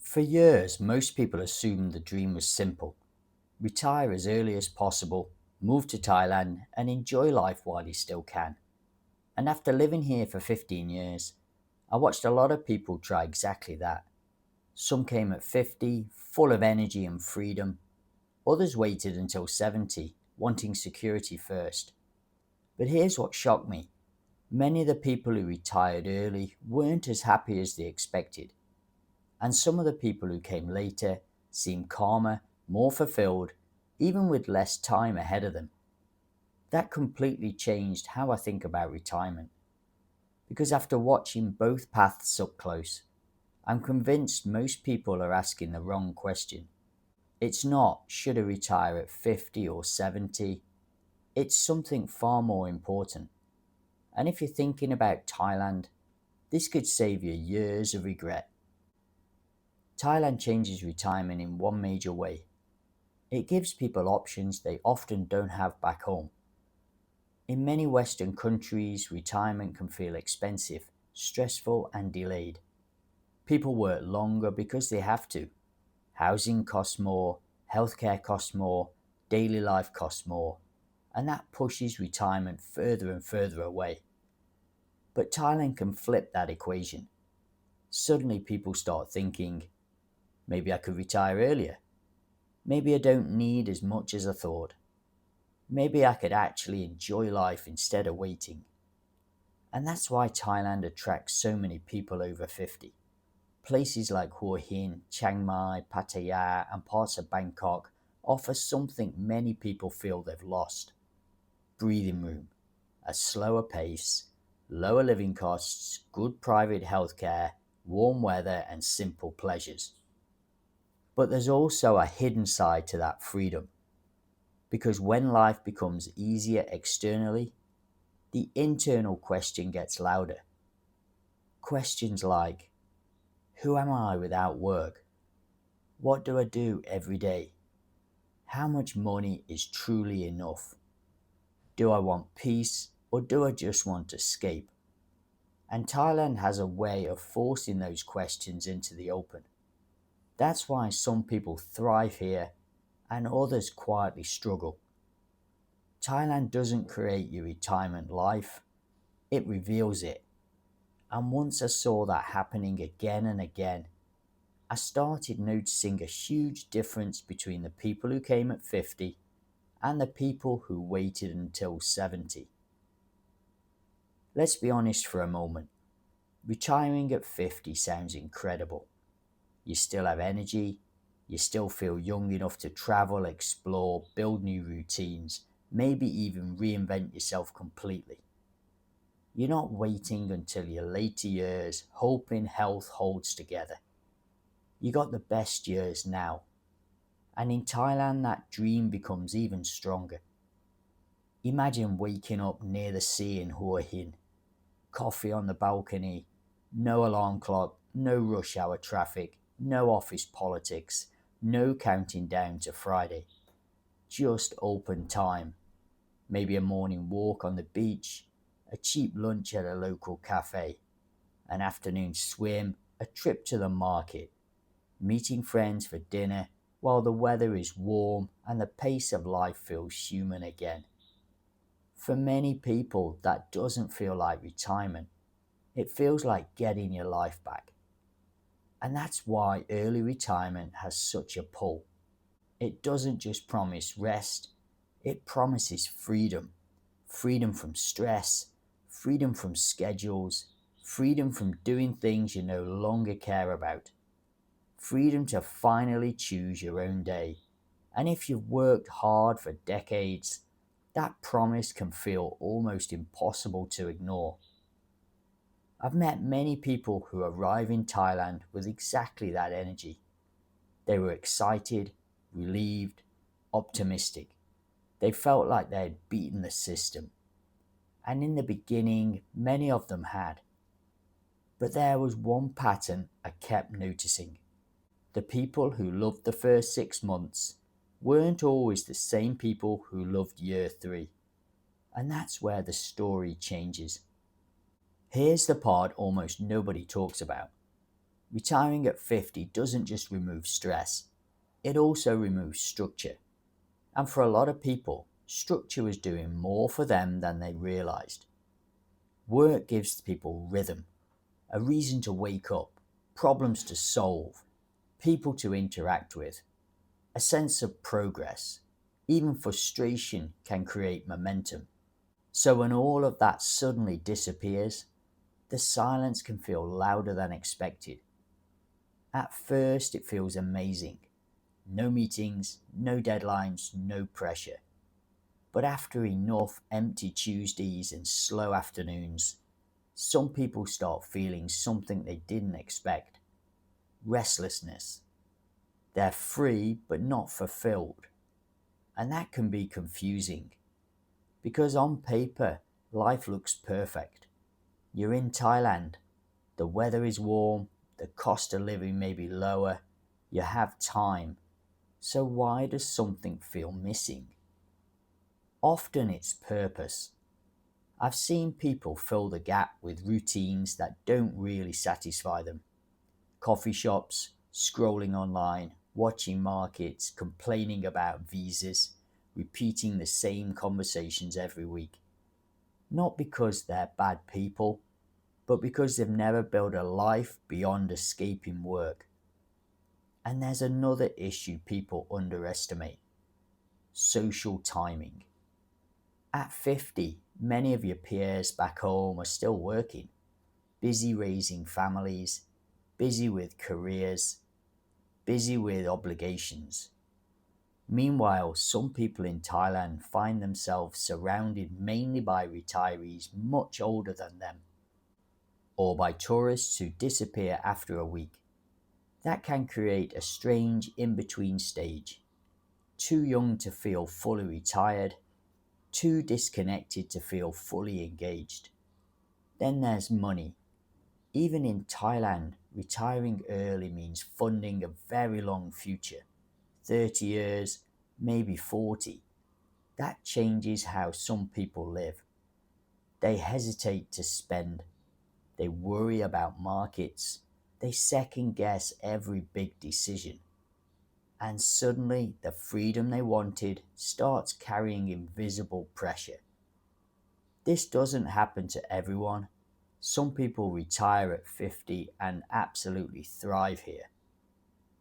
For years, most people assumed the dream was simple: retire as early as possible, move to Thailand, and enjoy life while you still can. And after living here for 15 years, I watched a lot of people try exactly that. Some came at 50, full of energy and freedom. Others waited until 70, wanting security first. But here's what shocked me: many of the people who retired early weren't as happy as they expected. And some of the people who came later seemed calmer, more fulfilled, even with less time ahead of them. That completely changed how I think about retirement. Because after watching both paths up close, I'm convinced most people are asking the wrong question. It's not, should I retire at 50 or 70? It's something far more important. And if you're thinking about Thailand, this could save you years of regret. Thailand changes retirement in one major way. It gives people options they often don't have back home. In many Western countries, retirement can feel expensive, stressful, and delayed. People work longer because they have to. Housing costs more, healthcare costs more, daily life costs more, and that pushes retirement further and further away. But Thailand can flip that equation. Suddenly people start thinking, maybe I could retire earlier. Maybe I don't need as much as I thought. Maybe I could actually enjoy life instead of waiting. And that's why Thailand attracts so many people over 50. Places like Hua Hin, Chiang Mai, Pattaya, and parts of Bangkok offer something many people feel they've lost: breathing room, a slower pace, lower living costs, good private healthcare, warm weather, and simple pleasures. But there's also a hidden side to that freedom, because when life becomes easier externally, the internal question gets louder. Questions like, who am I without work? What do I do every day? How much money is truly enough? Do I want peace, or do I just want escape? And Thailand has a way of forcing those questions into the open. That's why some people thrive here and others quietly struggle. Thailand doesn't create your retirement life, it reveals it. And once I saw that happening again and again, I started noticing a huge difference between the people who came at 50 and the people who waited until 70. Let's be honest for a moment. Retiring at 50 sounds incredible. You still have energy, you still feel young enough to travel, explore, build new routines, maybe even reinvent yourself completely. You're not waiting until your later years, hoping health holds together. You got the best years now. And in Thailand, that dream becomes even stronger. Imagine waking up near the sea in Hua Hin, coffee on the balcony, no alarm clock, no rush hour traffic, no office politics, no counting down to Friday. Just open time. Maybe a morning walk on the beach, a cheap lunch at a local cafe, an afternoon swim, a trip to the market, meeting friends for dinner while the weather is warm and the pace of life feels human again. For many people, that doesn't feel like retirement. It feels like getting your life back. And that's why early retirement has such a pull. It doesn't just promise rest, it promises freedom. Freedom from stress, freedom from schedules, freedom from doing things you no longer care about, freedom to finally choose your own day. And if you've worked hard for decades, that promise can feel almost impossible to ignore. I've met many people who arrive in Thailand with exactly that energy. They were excited, relieved, optimistic. They felt like they had beaten the system. And in the beginning, many of them had. But there was one pattern I kept noticing. The people who loved the first 6 months weren't always the same people who loved year 3. And that's where the story changes. Here's the part almost nobody talks about. Retiring at 50 doesn't just remove stress, it also removes structure. And for a lot of people, structure was doing more for them than they realised. Work gives people rhythm, a reason to wake up, problems to solve, people to interact with, a sense of progress. Even frustration can create momentum. So when all of that suddenly disappears, the silence can feel louder than expected. At first, it feels amazing. No meetings, no deadlines, no pressure. But after enough empty Tuesdays and slow afternoons, some people start feeling something they didn't expect: restlessness. They're free but not fulfilled. And that can be confusing because on paper, life looks perfect. You're in Thailand, the weather is warm, the cost of living may be lower, you have time. So why does something feel missing? Often it's purpose. I've seen people fill the gap with routines that don't really satisfy them. Coffee shops, scrolling online, watching markets, complaining about visas, repeating the same conversations every week. Not because they're bad people, but because they've never built a life beyond escaping work. And there's another issue people underestimate: social timing. At 50, many of your peers back home are still working, busy raising families, busy with careers, busy with obligations. Meanwhile, some people in Thailand find themselves surrounded mainly by retirees much older than them, or by tourists who disappear after a week. That can create a strange in-between stage: too young to feel fully retired, too disconnected to feel fully engaged. Then there's money. Even in Thailand, retiring early means funding a very long future: 30 years, maybe 40. That changes how some people live. They hesitate to spend, they worry about markets, they second guess every big decision. And suddenly, the freedom they wanted starts carrying invisible pressure. This doesn't happen to everyone. Some people retire at 50 and absolutely thrive here.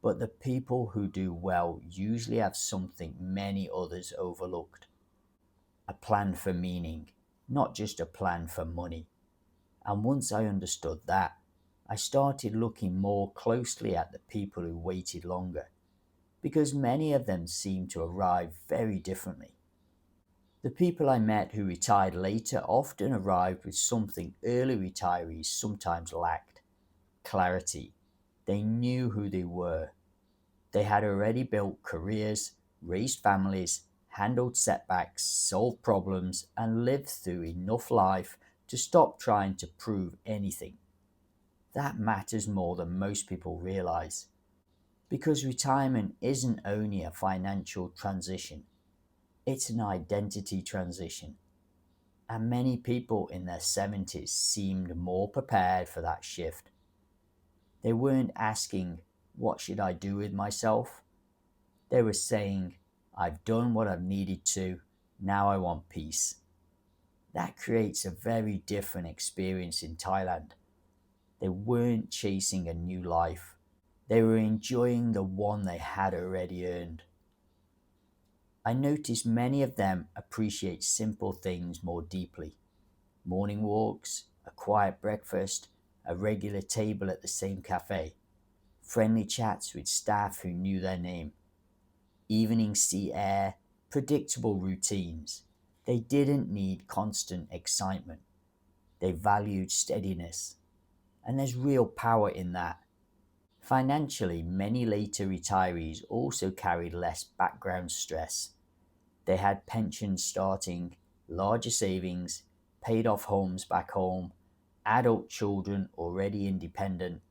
But the people who do well usually have something many others overlooked: a plan for meaning, not just a plan for money. And once I understood that, I started looking more closely at the people who waited longer, because many of them seemed to arrive very differently. The people I met who retired later often arrived with something early retirees sometimes lacked: clarity. They knew who they were. They had already built careers, raised families, handled setbacks, solved problems, and lived through enough life to stop trying to prove anything. That matters more than most people realize, because retirement isn't only a financial transition, it's an identity transition. And many people in their 70s seemed more prepared for that shift. They weren't asking, "What should I do with myself?" They were saying, "I've done what I've needed to, now I want peace." That creates a very different experience in Thailand. They weren't chasing a new life, they were enjoying the one they had already earned. I noticed many of them appreciate simple things more deeply: morning walks, a quiet breakfast, a regular table at the same cafe, friendly chats with staff who knew their name, evening sea air, predictable routines. They didn't need constant excitement. They valued steadiness. And there's real power in that. Financially, many later retirees also carried less background stress. They had pensions starting, larger savings, paid off homes back home, adult children already independent,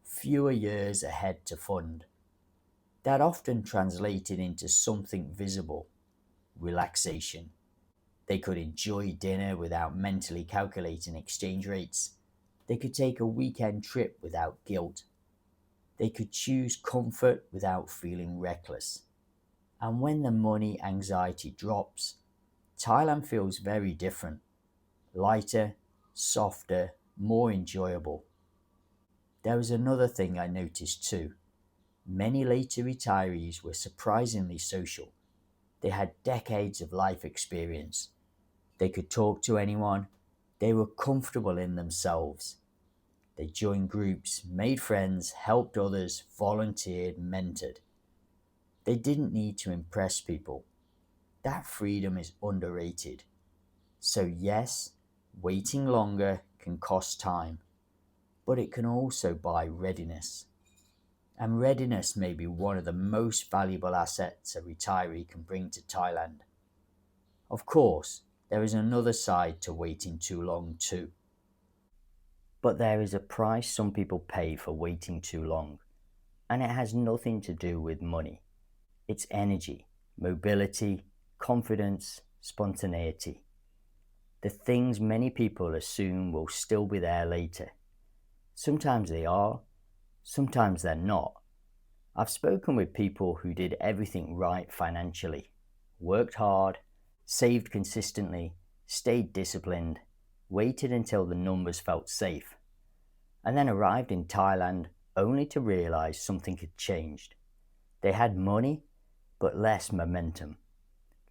fewer years ahead to fund. That often translated into something visible: relaxation. They could enjoy dinner without mentally calculating exchange rates. They could take a weekend trip without guilt. They could choose comfort without feeling reckless. And when the money anxiety drops, Thailand feels very different, lighter, softer, more enjoyable. There was another thing I noticed too. Many later retirees were surprisingly social. They had decades of life experience. They could talk to anyone. They were comfortable in themselves. They joined groups, made friends, helped others, volunteered, mentored. They didn't need to impress people. That freedom is underrated. So, yes, waiting longer can cost time, but it can also buy readiness. And readiness may be one of the most valuable assets a retiree can bring to Thailand. Of course, there is another side to waiting too long too. But there is a price some people pay for waiting too long, and it has nothing to do with money. It's energy, mobility, confidence, spontaneity. The things many people assume will still be there later. Sometimes they are, sometimes they're not. I've spoken with people who did everything right financially, worked hard, saved consistently, stayed disciplined, waited until the numbers felt safe, and then arrived in Thailand only to realize something had changed. They had money, but less momentum.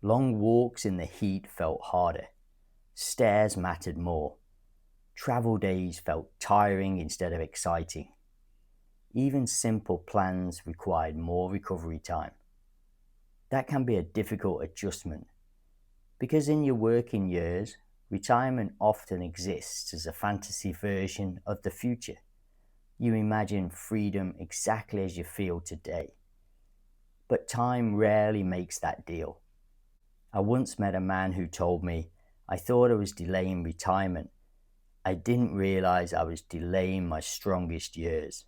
Long walks in the heat felt harder. Stairs mattered more. Travel days felt tiring instead of exciting. Even simple plans required more recovery time. That can be a difficult adjustment because in your working years, retirement often exists as a fantasy version of the future. You imagine freedom exactly as you feel today. But time rarely makes that deal. I once met a man who told me, "I thought I was delaying retirement. I didn't realize I was delaying my strongest years."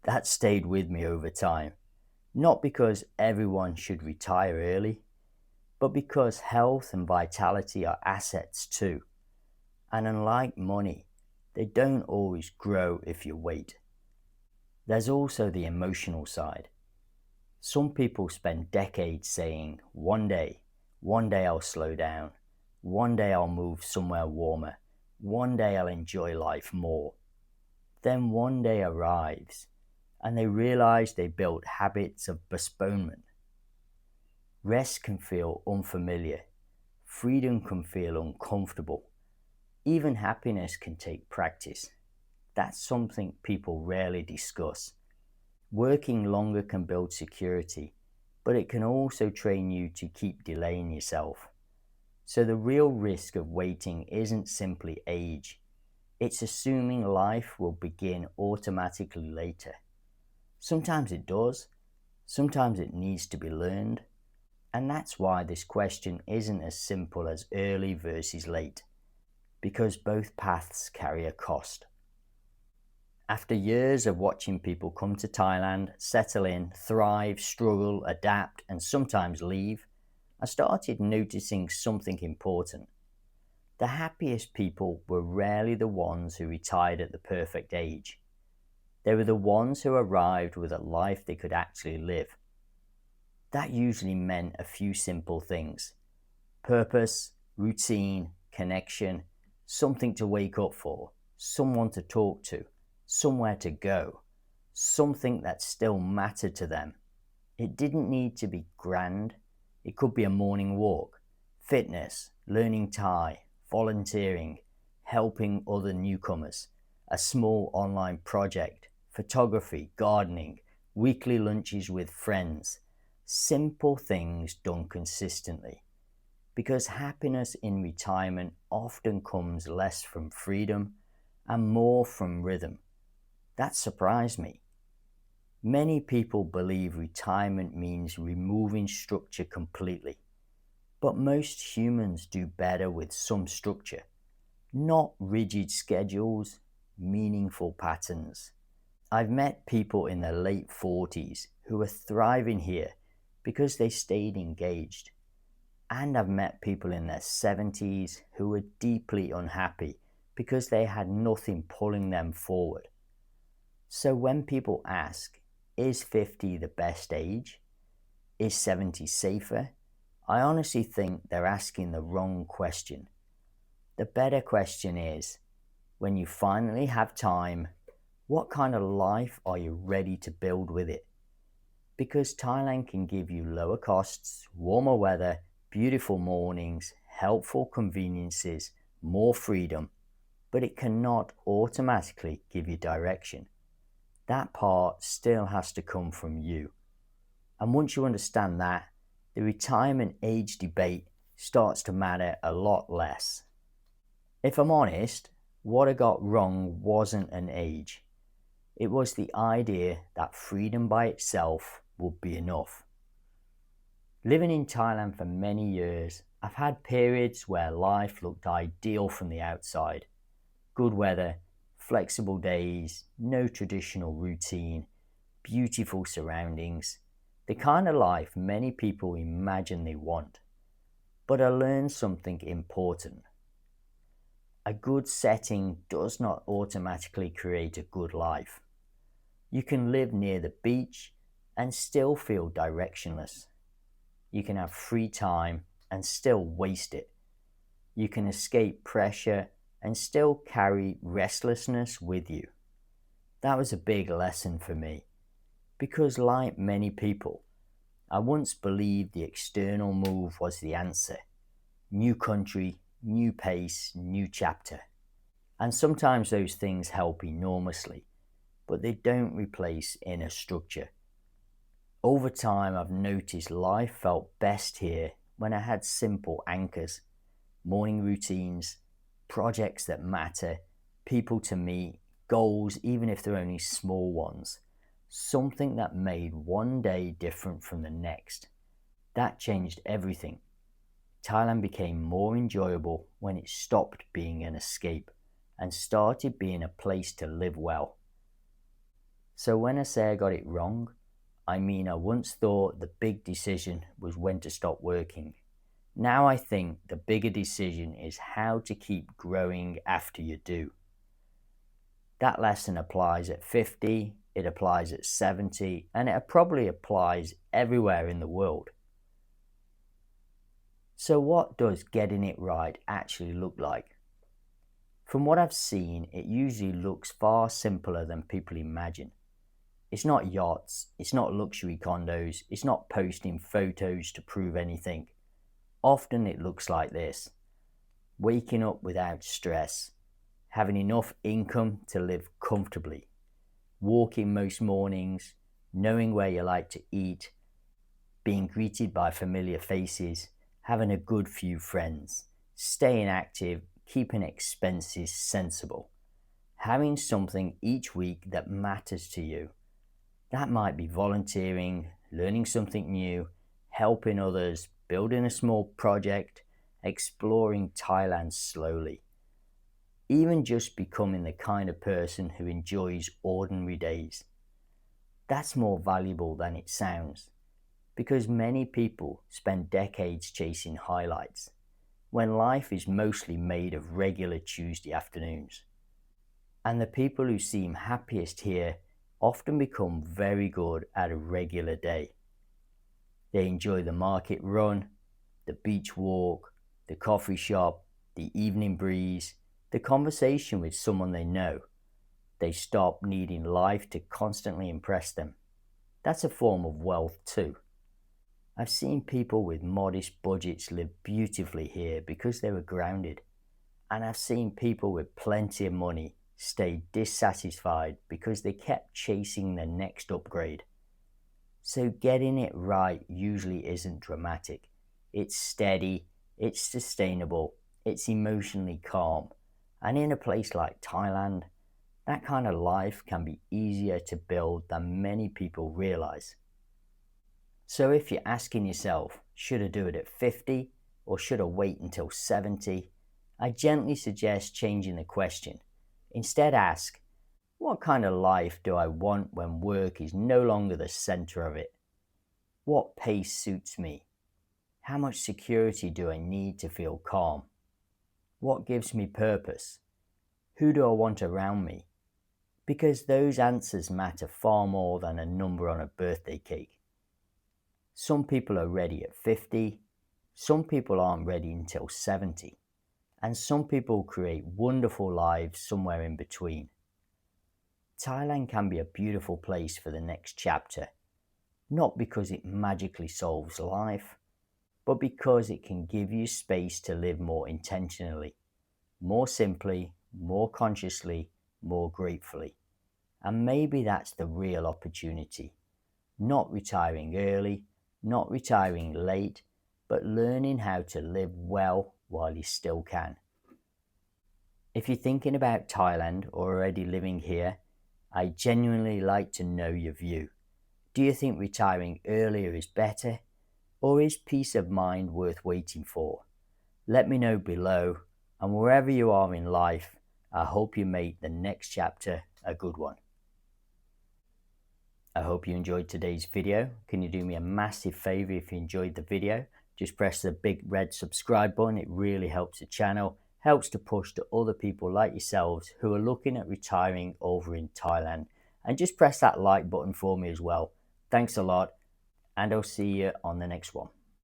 That stayed with me over time, not because everyone should retire early, but because health and vitality are assets too. And unlike money, they don't always grow if you wait. There's also the emotional side. Some people spend decades saying, one day I'll slow down, one day I'll move somewhere warmer, one day I'll enjoy life more. Then one day arrives, and they realize they built habits of postponement. Rest can feel unfamiliar, freedom can feel uncomfortable, even happiness can take practice. That's something people rarely discuss. Working longer can build security, but it can also train you to keep delaying yourself. So the real risk of waiting isn't simply age, it's assuming life will begin automatically later. Sometimes it does, sometimes it needs to be learned, and that's why this question isn't as simple as early versus late, because both paths carry a cost. After years of watching people come to Thailand, settle in, thrive, struggle, adapt, and sometimes leave, I started noticing something important. The happiest people were rarely the ones who retired at the perfect age. They were the ones who arrived with a life they could actually live. That usually meant a few simple things: purpose, routine, connection, something to wake up for, someone to talk to, somewhere to go, something that still mattered to them. It didn't need to be grand. It could be a morning walk, fitness, learning Thai, volunteering, helping other newcomers, a small online project, photography, gardening, weekly lunches with friends. Simple things done consistently. Because happiness in retirement often comes less from freedom and more from rhythm. That surprised me. Many people believe retirement means removing structure completely, but most humans do better with some structure, not rigid schedules, meaningful patterns. I've met people in their late 40s who are thriving here because they stayed engaged. And I've met people in their 70s who were deeply unhappy because they had nothing pulling them forward. So when people ask, is 50 the best age? Is 70 safer? I honestly think they're asking the wrong question. The better question is, when you finally have time, what kind of life are you ready to build with it? Because Thailand can give you lower costs, warmer weather, beautiful mornings, helpful conveniences, more freedom, but it cannot automatically give you direction. That part still has to come from you. And once you understand that, the retirement age debate starts to matter a lot less. If I'm honest, what I got wrong wasn't an age. It was the idea that freedom by itself would be enough. Living in Thailand for many years, I've had periods where life looked ideal from the outside. Good weather, flexible days, no traditional routine, beautiful surroundings, the kind of life many people imagine they want. But I learned something important. A good setting does not automatically create a good life. You can live near the beach and still feel directionless. You can have free time and still waste it. You can escape pressure and still carry restlessness with you. That was a big lesson for me, because like many people, I once believed the external move was the answer. New country, new pace, new chapter. And sometimes those things help enormously, but they don't replace inner structure. Over time, I've noticed life felt best here when I had simple anchors, morning routines, projects that matter, people to meet, goals, even if they're only small ones, something that made one day different from the next. That changed everything. Thailand became more enjoyable when it stopped being an escape and started being a place to live well. So when I say I got it wrong, I mean I once thought the big decision was when to stop working. Now I think the bigger decision is how to keep growing after you do. That lesson applies at 50, it applies at 70, and it probably applies everywhere in the world. So what does getting it right actually look like? From what I've seen, it usually looks far simpler than people imagine. It's not yachts, it's not luxury condos, it's not posting photos to prove anything. Often it looks like this: waking up without stress, having enough income to live comfortably, walking most mornings, knowing where you like to eat, being greeted by familiar faces, having a good few friends, staying active, keeping expenses sensible, having something each week that matters to you. That might be volunteering, learning something new, helping others, building a small project, exploring Thailand slowly. Even just becoming the kind of person who enjoys ordinary days. That's more valuable than it sounds, because many people spend decades chasing highlights, when life is mostly made of regular Tuesday afternoons. And the people who seem happiest here often become very good at a regular day. They enjoy the market run, the beach walk, the coffee shop, the evening breeze, the conversation with someone they know. They stop needing life to constantly impress them. That's a form of wealth too. I've seen people with modest budgets live beautifully here because they were grounded. And I've seen people with plenty of money stay dissatisfied because they kept chasing the next upgrade. So getting it right usually isn't dramatic. It's steady, it's sustainable, it's emotionally calm. And in a place like Thailand, that kind of life can be easier to build than many people realize. So if you're asking yourself, should I do it at 50 or should I wait until 70? I gently suggest changing the question. Instead ask, what kind of life do I want when work is no longer the center of it? What pace suits me? How much security do I need to feel calm? What gives me purpose? Who do I want around me? because those answers matter far more than a number on a birthday cake. Some people are ready at 50, some people aren't ready until 70, and some people create wonderful lives somewhere in between. Thailand can be a beautiful place for the next chapter, not because it magically solves life, but because it can give you space to live more intentionally, more simply, more consciously, more gratefully. And maybe that's the real opportunity. Not retiring early, not retiring late, but learning how to live well while you still can. If you're thinking about Thailand or already living here, I genuinely like to know your view. Do you think retiring earlier is better, or is peace of mind worth waiting for? Let me know below, and wherever you are in life, I hope you make the next chapter a good one. I hope you enjoyed today's video. Can you do me a massive favor if you enjoyed the video? Just press the big red subscribe button. It really helps the channel, helps to push to other people like yourselves who are looking at retiring over in Thailand. And just press that like button for me as well. Thanks a lot, and I'll see you on the next one.